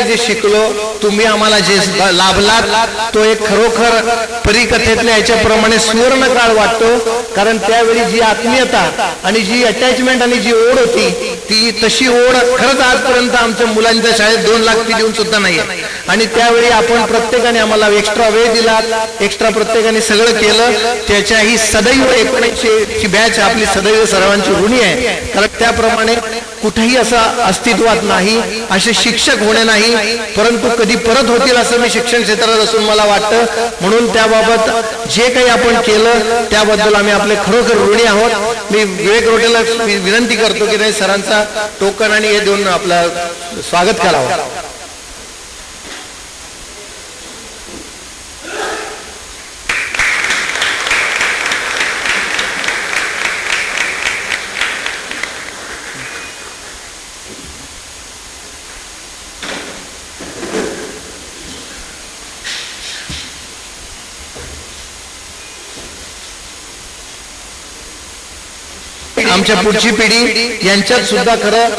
जे शिकलो, तुम्ही आम्हाला जे लाभलात, तो एक खरोखर परिकथेतल्या याच्याप्रमाणे सुवर्ण काळ वाटतो. कारण त्यावेळी जी आत्मीयता आणि जी अटॅचमेंट आणि जी ओढ होती, ती तशी ओढ खरंच आजपर्यंत आमच्या मुलांच्या शाळेत 2 लाख फी देऊन सुद्धा नाही. आणि त्यावेळी आपण प्रत्येकाने आम्हाला एक्स्ट्रा वेळ दिला, एक्स्ट्रा प्रत्येकाने सगळं केलं. त्याच्याही सदैव 1900 ची बॅच आपली सदैव सर्वांची ऋणी आहे. कारण त्याप्रमाणे कुठेही असं अस्तित्वात नाही असे शिक्षक होणे नाही, परंतु कधी परत होतील असं मी शिक्षण क्षेत्रात असून मला वाटतं. म्हणून त्याबाबत जे काही आपण केलं त्याबद्दल आम्ही आपले खरोखर ऋणी आहोत. मी विवेक रोटेला विनंती करतो की नाही सरांचा टोकन आणि हे देऊन आपलं स्वागत करावं. आमच्या पुढची पिढी यांच्यात सुद्धा खरं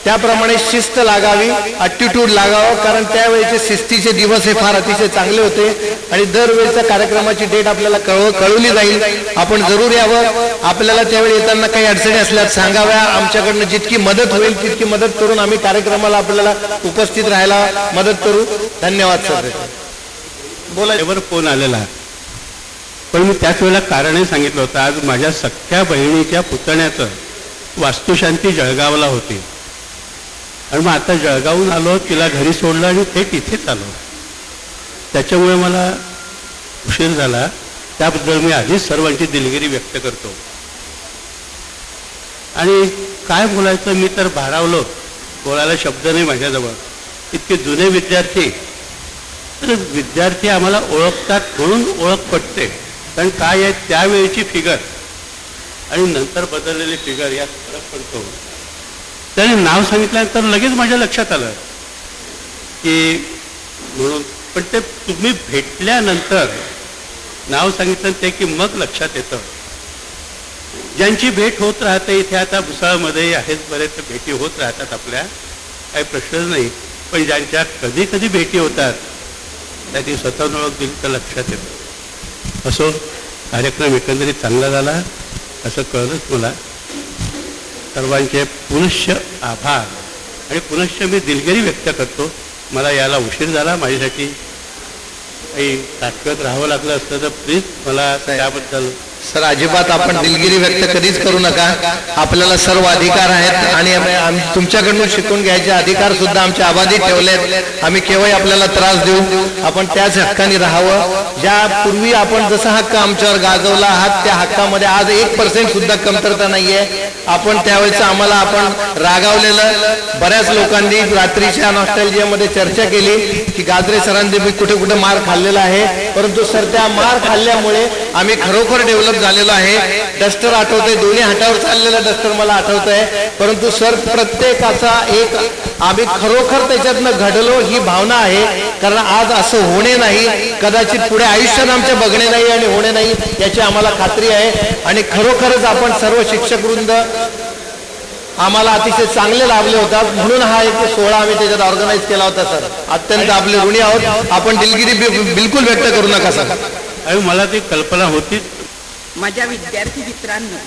त्याप्रमाणे शिस्त लागावी, ॲटिट्यूड लागावं. कारण त्यावेळेचे शिस्तीचे दिवस हे फार अतिशय चांगले होते. आणि दरवेळेच्या कार्यक्रमाची डेट आपल्याला कळवली जाईल. आपण जरूर यावं. आपल्याला त्यावेळी येताना काही अडचणी असल्यास सांगाव्या. आमच्याकडनं जितकी मदत होईल तितकी मदत करून आम्ही कार्यक्रमाला आपल्याला उपस्थित राहायला मदत करू. धन्यवाद सर. बोला. फोन आलेला, पण मी त्याच वेळेला कारणही सांगितलं होतं. आज माझ्या सख्ख्या बहिणीच्या पुतण्याचं वास्तुशांती जळगावला होती आणि मग आता जळगावहून आलो, तिला घरी सोडलं आणि थेट इथेच आलो. त्याच्यामुळे मला उशीर झाला. त्याबद्दल मी आधीच सर्वांची दिलगिरी व्यक्त करतो. आणि काय बोलायचं, मी तर भारावलो, बोलायला शब्द नाही माझ्याजवळ. इतके जुने विद्यार्थी, तर विद्यार्थी आम्हाला ओळखतात म्हणून ओळख पटते. कारण काय आहे, त्यावेळीची फिगर आणि नंतर बदललेली फिगर यात फरक पडतो. त्याने नाव सांगितल्यानंतर लगेच माझ्या लक्षात आलं की म्हणून. पण ते तुम्ही भेटल्यानंतर नाव सांगितलं ते की मग लक्षात येतं. ज्यांची भेट होत राहते, इथे आता भुसावळमध्ये आहेत बरेच भेटी होत राहतात आपल्या, काही प्रश्नच नाही. पण ज्यांच्या कधी कधी भेटी होतात त्याची स्वतःहून ओळख दिली तर लक्षात येतं. असो, कार्यक्रम एकंदरीत चांगला झाला असं कळलंच मला. सर्वांचे पुनश्च आभार आणि पुनश्च मी दिलगिरी व्यक्त करतो. मला याला उशीर झाला, माझ्यासाठी काही ताकद राहावं लागलं असतं तर प्लीज मला त्याबद्दल. सर अजिबात आपण दिलगिरी व्यक्त कधीच करू नका. आपल्याला सर्व अधिकार आहेत आणि आम्ही तुमच्याकडून शिकून घ्यायचे अधिकार सुद्धा आमच्या अबाधित ठेवलेत. आम्ही केव्हाही आपल्याला त्रास देऊ, आपण त्याच हक्काने राहावं. ज्या पूर्वी आपण जसा हक्क आमच्यावर गाजवला आहात त्या हक्कामध्ये आज 1% सुद्धा कमतरता नाहीये. आपण त्यावेळेचं आम्हाला आपण रागावलेलं, बऱ्याच लोकांनी रात्रीच्या नॉस्टॅल्जियामध्ये चर्चा केली की गाजरे सरांनी मी कुठे कुठे मार खाल्लेला आहे, परंतु सर त्या मार खाल्ल्यामुळे आम्ही खरोखर डेव्हलप झालेलो आहे. डस्टर आठवतंय, दोन्ही हातावर चाललेलं डस्टर मला आठवतंय. परंतु सर प्रत्येकाचा एक आम्ही खरोखर त्याच्यातनं घडलो ही भावना आहे. कारण आज असं होणे नाही, कदाचित पुढे आयुष्यात आमच्या बघणे नाही आणि होणे नाही याची आम्हाला खात्री आहे. आणि खरोखरच आपण सर्व शिक्षक वृंद आम्हाला अतिशय चांगले लाभले होतात. म्हणून हा एक सोहळा आम्ही त्याच्यात ऑर्गनाईज केला होता. सर अत्यंत आपले ऋणी आहोत. आपण दिलगिरी बिलकुल व्यक्त करू नका सर. आणि मला ती कल्पना होती. माझ्या विद्यार्थी मित्रांनो,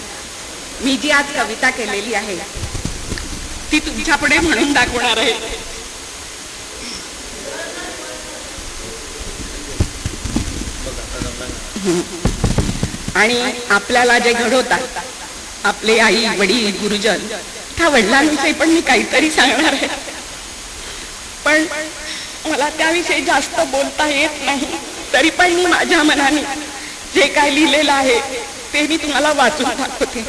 मी जी आज कविता केलेली आहे ती तुमच्यापुढे म्हणून दाखवणार आहे. आणि आपल्याला जे घडवतात आपले आई वडील गुरुजन, त्या वडिलांविषयी पण मी काहीतरी सांगणार आहे. पण मला त्याविषयी जास्त बोलता येत नाही. तरी पण मी माझ्या मनाने जे काय लिहिलेलं आहे ते मी तुम्हाला वाचून दाखवते.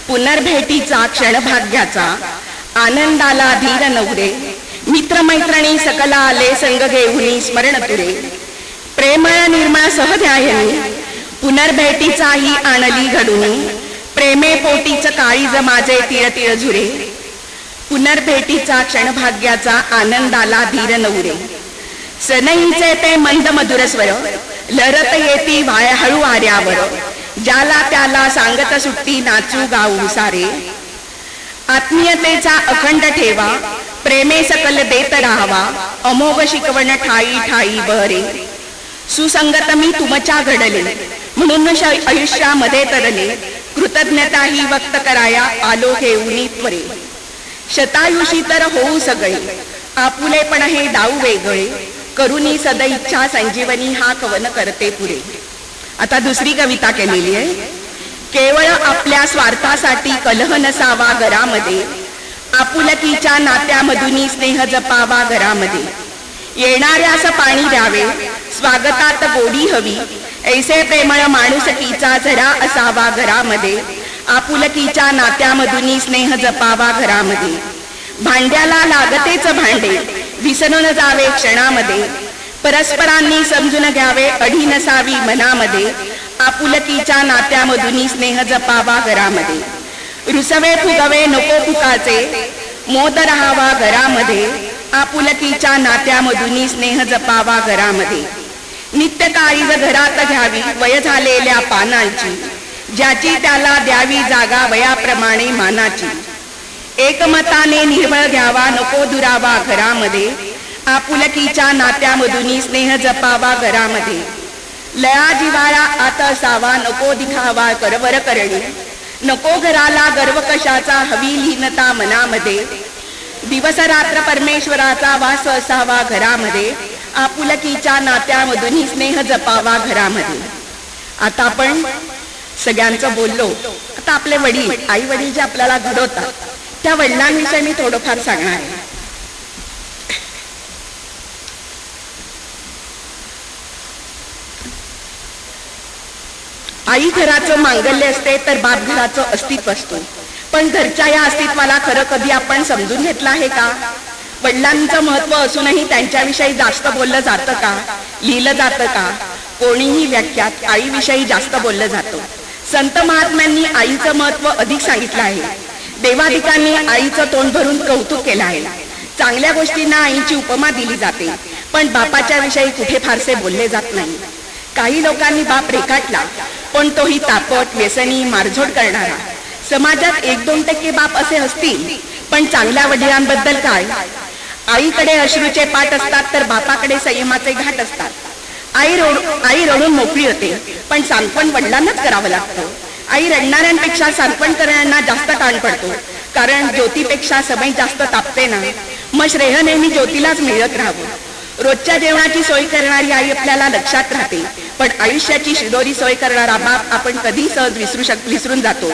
पुनर्भेटीचा क्षणभाग्याचा आनंदाला धीर नवरे, मित्रमैत्रिणी सकला आले संग घेऊनी स्मरण तुरे. प्रेमळ निर्मळ सहध्यायनी पुनर्भेटीचाही आणली घडून, प्रेमे पोटीच काळीज माझे तिळ तिळ झुरे. पुनर्भेटीचा क्षणभाग्याचा आनंदाला धीर नवरे, सनईचे ते मंद मधुर स्वर, लरत येती वाय हळू वाऱ्यावर. ज्याला त्याला सांगत सुट्टी नाचू गाऊ सारे. आत्मीयतेचा अखंड ठेवा, प्रेमे सकल देत राहावा, अमोघ शिकवण ठाई ठाई बहरे. सुसंगत मी तुमच्या घडले, म्हणून आयुष्यामध्ये तरले, कृतज्ञता ही व्यक्त कराया आलो घेऊनी त्वरे. शतायुषी तर होऊ सगळे, आपुलेपण हे दाऊ वेगळे, करुणी सदैच्छा संजीवनी हा कवन करते पुरे. आता दुसरी कविता केलेली आहे. केवळ आपल्या स्वार्थासाठी कलह नसावा घरामध्ये, आपुलकीच्या नात्यामधून स्नेह जपावा घरामध्ये. येणाऱ्यास पाणी द्यावे, स्वागतात गोडी हवी, ऐसे प्रेमळ माणुसकीचा झरा असावा घरामध्ये, आपुलकीच्या नात्यामधून स्नेह जपावा घरामध्ये. भांड्याला लागतेच भांडे, विसरून जावे क्षणामध्ये, परस्परांनी समजून घ्यावे अढी नसावी मनामध्ये, आपुलकीच्या नात्यामधून स्नेह जपावा घरामध्ये. रुसवे फुगवे नको फुकाचे, मोद राहावा घरामध्ये, आपुलकीच्या नात्यामधून स्नेह जपावा घरामध्ये. नित्य काळीज घरात घ्यावी वय झालेल्या पानांची, ज्याची त्याला द्यावी जागा वयाप्रमाणे मानाची. एकमताने निर्मळ घ्यावा नको दुरावा घरामध्ये, आपुलकीच्या नात्यामधून स्नेह जपावा घरामध्ये. लया जिव्हाळा आत असावा नको दिखावा करवर करणे, नको घराला गर्व कशाचा हवी लीनता मनामध्ये. दिवस रात्र परमेश्वराचा वास असावा घरामध्ये, आपुलकीच्या नात्यामधून स्नेह जपावा घरामध्ये. आता आपण सगळ्यांचं बोललो. आता आपले वडील, आई वडील जे आपल्याला घडवतात, त्या वडिलांविषयी मी थोडंफार सांगणार आहे. आई घराचं मांगल्य असते तर बाप घराचं अस्तित्व असतो. पण घरच्या या अस्तित्वाला खरं कधी आपण समजून घेतलं आहे का? वडिलांचं महत्व असूनही त्यांच्याविषयी जास्त बोललं जातं का? लिहिलं जातं का? कोणीही व्याख्यात आईविषयी जास्त बोललं जातं. संत महात्म्यांनी आईचं महत्व अधिक सांगितलं आहे. देवादिकांनी आईचं तोंड भरून कौतुक केलं आहे. चांगल्या गोष्टींना आईची उपमा दिली जाते, पण बापाच्या विषयी कुठे फारसे बोलले जात नाही. काही लोकांनी बाप रेखाटला, पण तोही तापट, व्यसनी, मारझोड करणारा. समाजात 1-2% बाप असे असतील, पण चांगल्या वडिलांबद्दल काय? आईकडे अश्रूचे पाठ असतात तर बापाकडे संयमाचे घाट असतात. आई रडून मोकळी होते, पण सांत्वन वडिलांनाच करावं लागतं. आई रडणाऱ्यांपेक्षा सांत्वन करणाऱ्यांना जास्त कान पडतो, कारण ज्योतीपेक्षा समय जास्त तापते ना. मग श्रेय नेहमी ज्योतीलाच मिळत राहावं. रोजच्या जेवणाची सोय करणारी आई आपल्याला लक्षात राहते, पण आयुष्याची शिदोरी सोय करणारा बाप आपण कधी सहज विसरून जातो.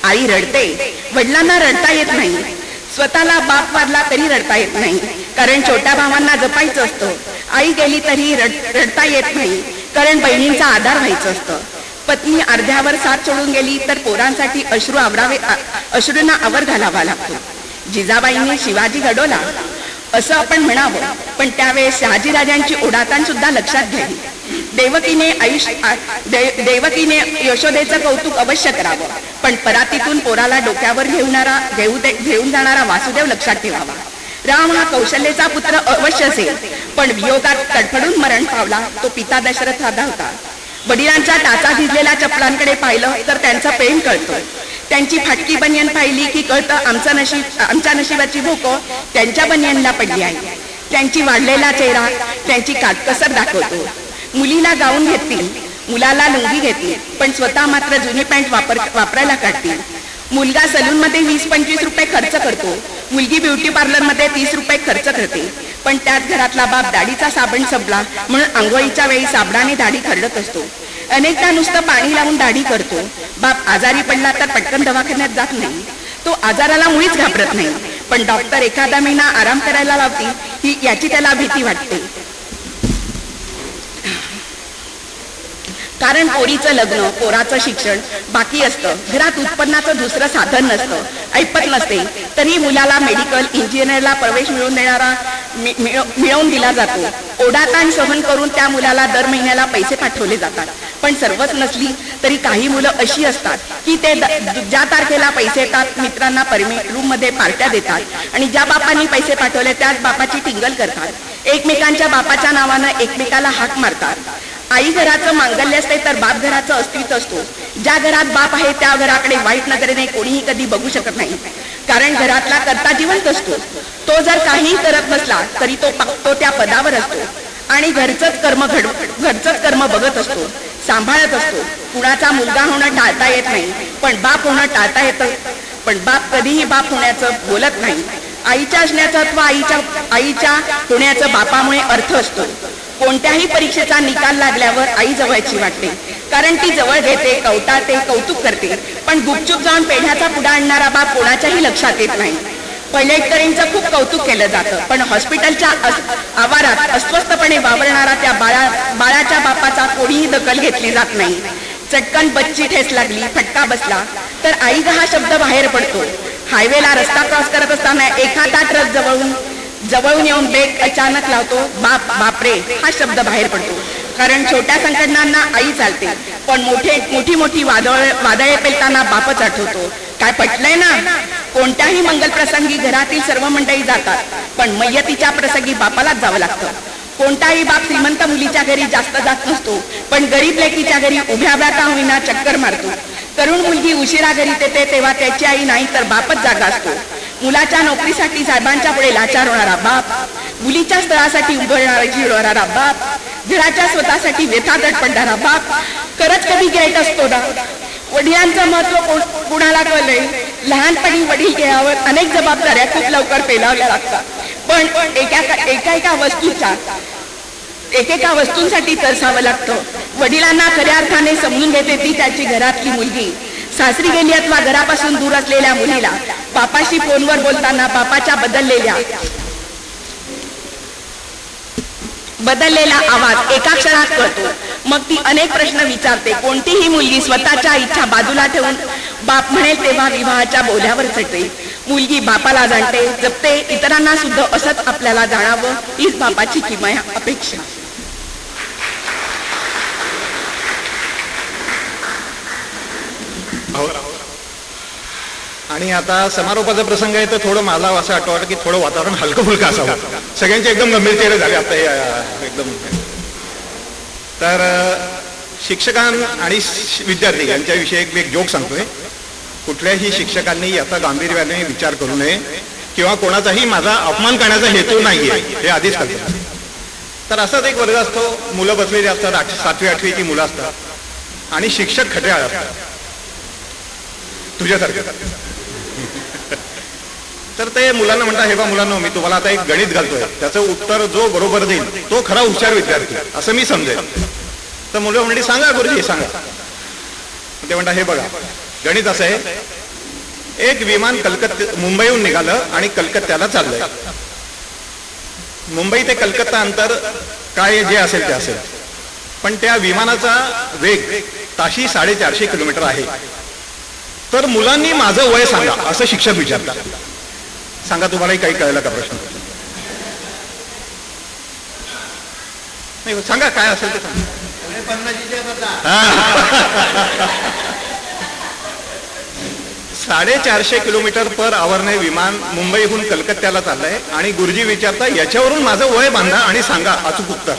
आई रडते, वडिलांना रडता येत नाही. स्वतःला बाप वारला तरी रडता येत नाही, कारण छोट्या भावांना जपायचं असतं. आई गेली तरी रडता येत नाही, कारण बहिणींचा आधार व्हायचं असतं. पत्नी अर्ध्यावर साथ सोडून गेली तर पोरांसाठी अश्रूंना आवर घालावा लागतो. जिजाबाईंनी शिवाजी घडवला असं आपण म्हणावं, पण त्यावेळेस शहाजीराजांची ओढाताण सुद्धा लक्षात घ्यावी. देवकीने यशोदेचं कौतुक अवश्य करावं, पण परातीतून पोराला डोक्यावर घेऊन जाणारा वासुदेव लक्षात ठेवावा. राम हा कौशल्याचा पुत्र अवश्य असेल, पण वियोगात तडफडून मरण पावला तो पिता दशरथ राजा होता. वडिलांच्या टाचा भिजलेल्या चपलांकडे पाहिलं तर त्यांचा प्रेम कळतो. त्यांची फाटकी बनियन पाहिली की कळतं आमच्या नशिबाची भोक त्यांच्या बनियनला पडली आहे. त्यांची वाढलेला चेहरा त्यांची काटकसर दाखवतो. मुलीला गाऊन घेतील, मुलाला लुंगी घेतील, पण स्वतः मात्र जुनी पॅन्ट वापरायला काढतील. मुलगा सलूनमध्ये 20-25 रुपये खर्च करतो, मुलगी ब्युटी पार्लरमध्ये 30 रुपये खर्च करते. पण त्याच घरातला बाप दाढीचा साबण संपला म्हणून आंघोळीच्या वेळी साबणाने दाढी खरडत असतो. अनेकदा नुसतं पाणी लावून दाढी करतो. बाप आजारी पडला तर पटकन दवाखान्यात जात नाही. तो आजाराला मुळीच घाबरत नाही, पण डॉक्टर एखादा महिना आराम करायला लावतील याची त्याला भीती वाटते. कारण पोरीचं लग्न, पोराचं शिक्षण बाकी असतं. घरात उत्पन्नाचं दुसरं साधन नसतं, ऐपत नसते, तरी मुलाला मेडिकल इंजिनियरला प्रवेश मिळवून दिला जातो. ओढाताण सहन करून त्या मुलाला दर महिन्याला पैसे पाठवले जातात. पण सर्वच नसली तरी काही मुलं अशी असतात की ते ज्या तारखेला पैसे येतात मित्रांना रूम मध्ये पार्ट्या देतात आणि ज्या बापांनी पैसे पाठवले त्याच बापाची टिंगल करतात. एकमेकांच्या बापाच्या नावानं एकमेकाला हाक मारतात. आई घराचं मांगल्य असते तर बाप घराचं अस्तित्व असतो. ज्या घरात बाप आहे त्या घराकडे वाईट नजरेने कोणीही कधी बघू शकत नाही. कारण घरातला कर्ता जिवंत असतो. तो जर काही करत नसला तरी तो त्या पदावर असतो आणि घरचंच कर्म बघत असतो, सांभाळत असतो. कुणाचा मुलगा होणं टाळता येत नाही, पण बाप होणं टाळता येतं. पण बाप कधीही बाप होण्याचं बोलत नाही. आईच्या असण्याचं अथवा आईच्या होण्याचं बापामुळे अर्थ असतो. कोणत्याही परीक्षेचा निकाल लागल्यावर आई जवळची वाटते, कारण ती जवळ घेते, कवटाळते, कौतुक करते. पण गुपचूप जाऊन पेढ्याचा पुडा आणणारा बाप कोणाच्याही लक्षात येत नाही. पैलटकरांचं खूप कौतुक केलं जातं, पण हॉस्पिटलच्या आवारात अस्वस्थपणे वावरणारा त्या बाळाच्या बापाचा कोणीही दखल घेतली जात नाही. चटकन बच्ची ठेस लागली, फटका बसला तर आई हा शब्द बाहेर पडतो. हायवेला रस्ता क्रॉस करत असताना एखादा ट्रक जवळून येऊन ब्रेक अचानक लावतो, बापरे हा शब्द बाहेर पडतो. कारण छोट्या संकटांना आई चालते, पण मोठी वादळे पेलताना बापच आठवतो. काय पटलंय ना? कोणत्याही मंगल प्रसंगी घरातील सर्व मंडळी जातात, पण मय्यतीच्या प्रसंगी बापालाच जावं लागतं. कोणताही बाप श्रीमंत मुलीच्या घरी जास्त जात नसतो, पण गरीब लेकीच्या घरी उभ्या का होईना चक्कर मारतो. तरुण मुलगी उशिरा घरी येते तेव्हा त्याची आई नाही तर बापच जागा असतो. मुलाच्या नोकरीसाठी साहेबांच्या पुढे लाचार होणारा बाप, मुलीच्या स्थळासाठी उभरणारा बाप, घराच्या स्वतःसाठी व्यथा तडपडणारा बाप खरंच कधी ग्रेट असतो ना. वडिलांचं महत्व कुणाला कळलंय? लहानपणी वडील घ्यावर अनेक जबाबदाऱ्या खूप लवकर पेलावल्या लागतात, पण एकेका वस्तूंसाठी तरसावं लागतं. वडिलांना खऱ्या अर्थाने समजून घेते ती त्याची घरातली मुलगी. सासरी गेली अथवा घरापासून दूर असलेल्या मुलीला बापाशी फोनवर बोलताना बापाच्या बदललेला आवाज एका क्षणात कळतो. मग ती अनेक प्रश्न विचारते. कोणतीही मुलगी स्वतःच्या इच्छा बाजूला ठेवून बाप म्हणेल तेव्हा विवाहाच्या बोल्यावर चढते. मुलगी बापाला जाणते, जपते, इतरांना सुद्धा असंच आपल्याला जाणावं हीच बापाची किमया अपेक्षा. आणि आता समारोपाचा प्रसंग आहे तर थोडं मला असं वाटतं की थोडं वातावरण हलकं फुलकं असावं. सगळ्यांचे एकदम गंभीर चेहरे झाले आता एकदम. तर शिक्षकां आणि विद्यार्थी यांच्याविषयी एक जोक सांगतोय. कुठल्याही शिक्षकांनी याचा गांभीर्याने विचार करू नये किंवा कोणाचाही माझा अपमान करण्याचा हेतू नाहीये हे आधीच करतो. तर असाच एक वर्ग असतो, मुलं बसलेली असतात, 7वी 8वीची मुलं असतात आणि शिक्षक खट्याळ असतात तुझ्यासारखं. तर ते मुलांना म्हणतात, हे बा मुलांना मी तुम्हाला आता एक गणित घालतोय, त्याचं उत्तर जो बरोबर देईल तो खरा हुशार विद्यार्थी असं मी समजेल. तर मुलं म्हणली सांगा गुरुजी सांगा. ते म्हणतात हे बघा गणित असं आहे, एक विमान मुंबईहून निघालं आणि कलकत्त्याला चाललंय. मुंबई ते कलकत्ता अंतर काय जे असेल ते असेल, पण त्या विमानाचा वेग ताशी 450 किलोमीटर आहे. तर मुलांनी माझं वय सांगा असं शिक्षक विचारतात. सांगा तुम्हालाही काही कळलं का प्रश्न? नाही सांगा काय असेल ते सांगा. 450 किलोमीटर पर आवरने विमान मुंबईहून कलकत्त्याला चाललंय आणि गुरुजी विचारता याच्यावरून माझं वय बांधा आणि सांगा अचूक उत्तर.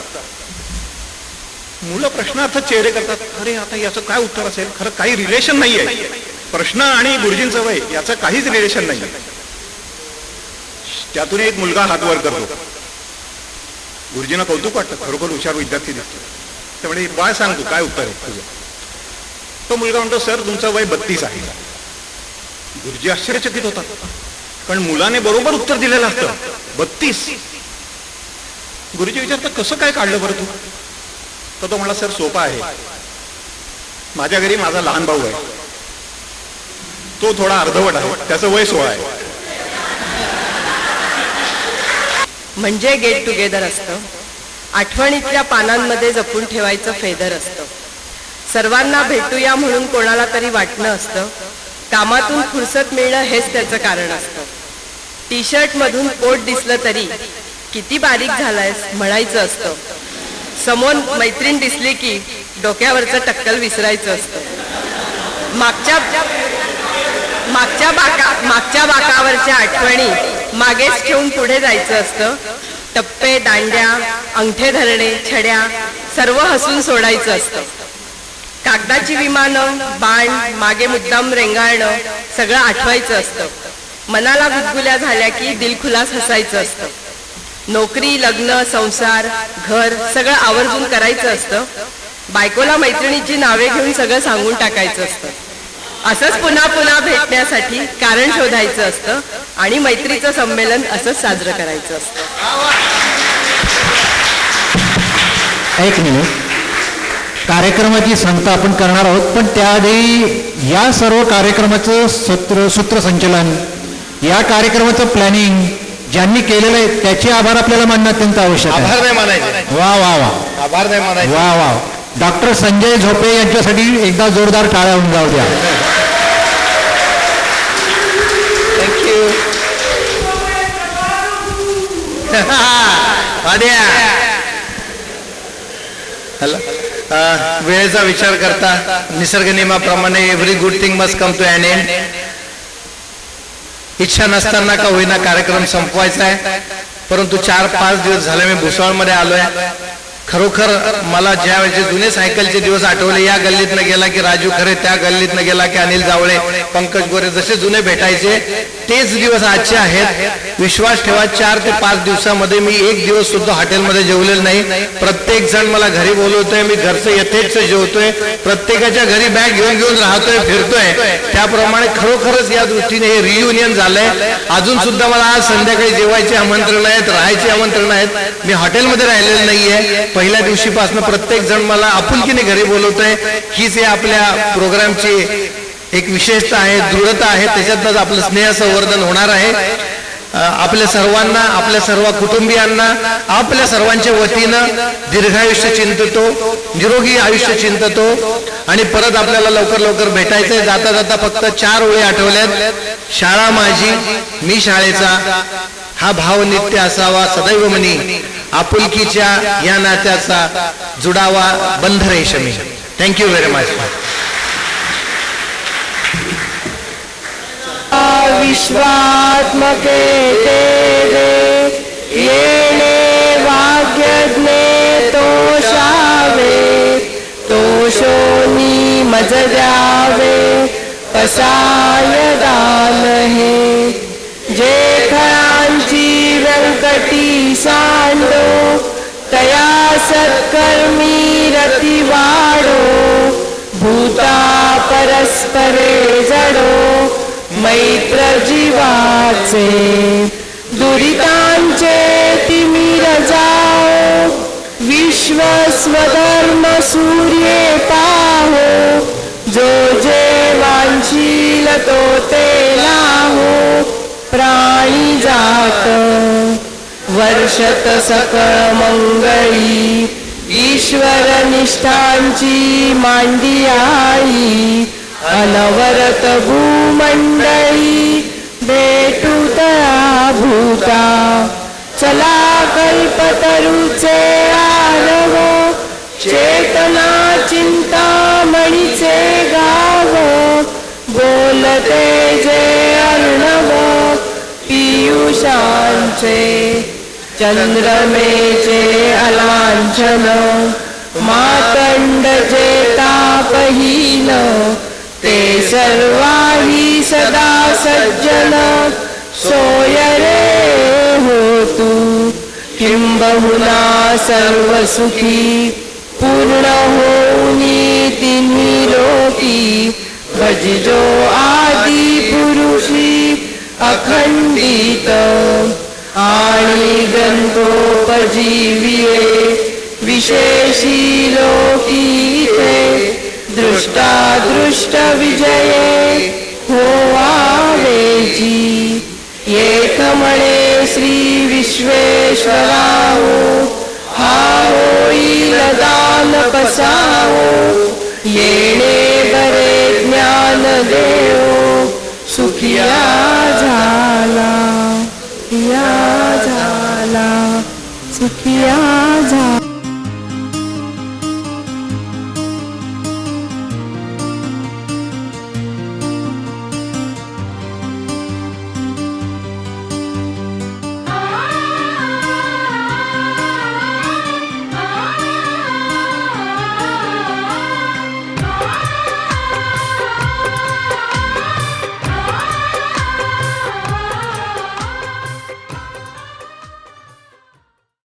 मुलं प्रश्नार्थ चेहरे करतात. अरे आता याचं काय उत्तर असेल? खरं काही रिलेशन नाहीये. प्रश्न आणि गुरुजींचं वय याचं काहीच रिलेशन नाही. त्यातून एक मुलगा हात वर करतो. गुरुजींना कौतुक वाटतं, खरोखर हुशार विद्यार्थी दिसतो. त्यामुळे बाळ सांग तू काय उत्तर आहे तुझं? तो मुलगा म्हणतो सर तुमचं वय 32 आहे. गुरुजी आश्चर्यचकित होतात, कारण मुलाने बरोबर उत्तर दिलेलं असतं 32. गुरुजी विचारतात कसं काय काढलं बरं तू? तर तो म्हणला सर सोपा आहे, माझ्या घरी माझा लहान भाऊ आहे, तो थोडा अर्धवट आहे, त्याचं वय 16 आहे. म्हणजे गेट टुगेदर असतं, आठवणीतल्या पानांमध्ये जपून ठेवायचं फेदर असतं, सर्वांना भेटूया म्हणून कोणाला तरी वाटणं असतं, कामातून फुरसत मिळणं हेच त्याचं कारण असतं. टी शर्ट मधून कोट दिसलं तरी किती बारीक झालायस म्हणायचं असतं, समोर मैत्रीण दिसली की डोक्यावरचं टक्कल विसरायचं असतं, मागच्या बाकावरच्या आठवणी मागेच ठेवून पुढे जायचं असतं, टप्पे, दांड्या, अंगठे धरणे, छड्या सर्व हसून सोडायचं असतं, कागदाची विमानं, बाण, मागे मुद्दाम रेंगाळणं सगळं आठवायचं असतं, मनाला गुदगुल्या झाल्या की दिलखुलास हसायचं असतं. नोकरी, लग्न, संसार, घर सगळं आवर्जून करायचं असतं. बायकोला मैत्रिणीची नावे घेऊन सगळं सांगून टाकायचं असतं. असंच पुन्हा पुन्हा भेटण्यासाठी कारण शोधायचं असतं आणि मैत्रीचं संमेलन असंच साजरं करायचं असतं. एक मिनिट, कार्यक्रमाची सांगता आपण करणार आहोत, पण त्याआधी या सर्व कार्यक्रमाचं सूत्रसंचलन, या कार्यक्रमाचं प्लॅनिंग ज्यांनी केलेलं आहे त्याचे आभार आपल्याला मानणं अत्यंत आवश्यक आहे. आभार नाही मानायचे, वा वा वा आभार नाही मानायचे. वा वा. डॉक्टर संजय झोपे यांच्यासाठी एकदा जोरदार टाळ्या होऊन जाऊ द्या. थँक्यू. हॅलो. वेळेचा विचार करता निसर्ग नियमाप्रमाणे every good thing must come to an end. इच्छा नसताना का होईना कार्यक्रम संपवायचा आहे, परंतु 4-5 दिवस झाले मी भुसावळमध्ये आलोय. खरोखर मला ज्या वेळेचे जुने सायकलचे दिवस आठवले, या गल्लीतनं गेला की राजू खरे, त्या गल्लीतनं गेला की अनिल जावळे, पंकज गोरे, जसे जुने भेटायचे तेच दिवस आजचे आहेत. विश्वास ठेवा, 4 ते 5 दिवसामध्ये मी एक दिवस सुद्धा हॉटेलमध्ये जेवलेलं नाही. प्रत्येक जण मला घरी बोलवतोय, मी घरचं यथेच जेवतोय, प्रत्येकाच्या घरी बॅग घेऊन घेऊन राहतोय, फिरतोय. त्याप्रमाणे खरोखरच या दृष्टीने हे रियुनियन झालंय. अजून सुद्धा मला आज संध्याकाळी जेवायचे आमंत्रण आहेत, राहायचे आमंत्रण आहेत. मी हॉटेलमध्ये राहिलेलं नाहीये. पहिल्या दिवशीपासून प्रत्येक जण मला आपुलकीने घरी बोलवतोय. हीच हे आपल्या प्रोग्रामची एक विशेषता आहे, दृढता आहे. त्याच्यातच आपलं स्नेह संवर्धन होणार आहे. आपल्या सर्वांना, आपल्या सर्व कुटुंबियांना आपल्या सर्वांच्या वतीनं दीर्घायुष्य चिंततो, निरोगी आयुष्य चिंततो आणि परत आपल्याला लवकर लवकर भेटायचंय. जाता जाता फक्त 4 ओळी आठवल्यात. शाळा माझी, मी शाळेचा, हा भाव नित्य असावा सदैव मनी, आपुलकीच्या या नात्याचा जुडावा बंध रेशमी. Thank you very much. विश्वात्मके तेरे येणे वाग्यज्ञे तोषावे, तोषोनी मज द्यावे कसाय दान हे. जे खळांची व्यंकटी सांडो, तया सत्कर्मी रती वाढो. भूता परस्परे जडो, मैत्र जीवाचे दुरितांचे तिमिर जाओ. विश्व स्वधर्म सूर्ये पाहो, जो जे वांछील तो ते लाहो. प्राणी जात वर्षत सकळ मंगळी, ईश्वर निष्ठांची मांडी आई. अनवरत भूमंडळी भेटू तया भूता, चला कल्पतरुचे आरव. चेतना चिंतामणीचे गाव, बोलते जे अर्णव पियुषांचे. चंद्रमेचे अलांछन, मातंड जे तापहीन. ते सर्वाही सदा सज्जन, सोय रे हो तू. किंबहुना सर्व सुखी, पूर्ण होऊनी तिन्ही लोकी. भजजो आदि पुरुषी अखंडित, आणि ग्रंथोपजीविये विशेषी लोकी ते. दृष्टादृष्ट विजये होवावेची, एक म्हणे श्री विश्वेश्वराहो. हा होईल दान पसाहो, येणे बरे ज्ञान देव सुखिया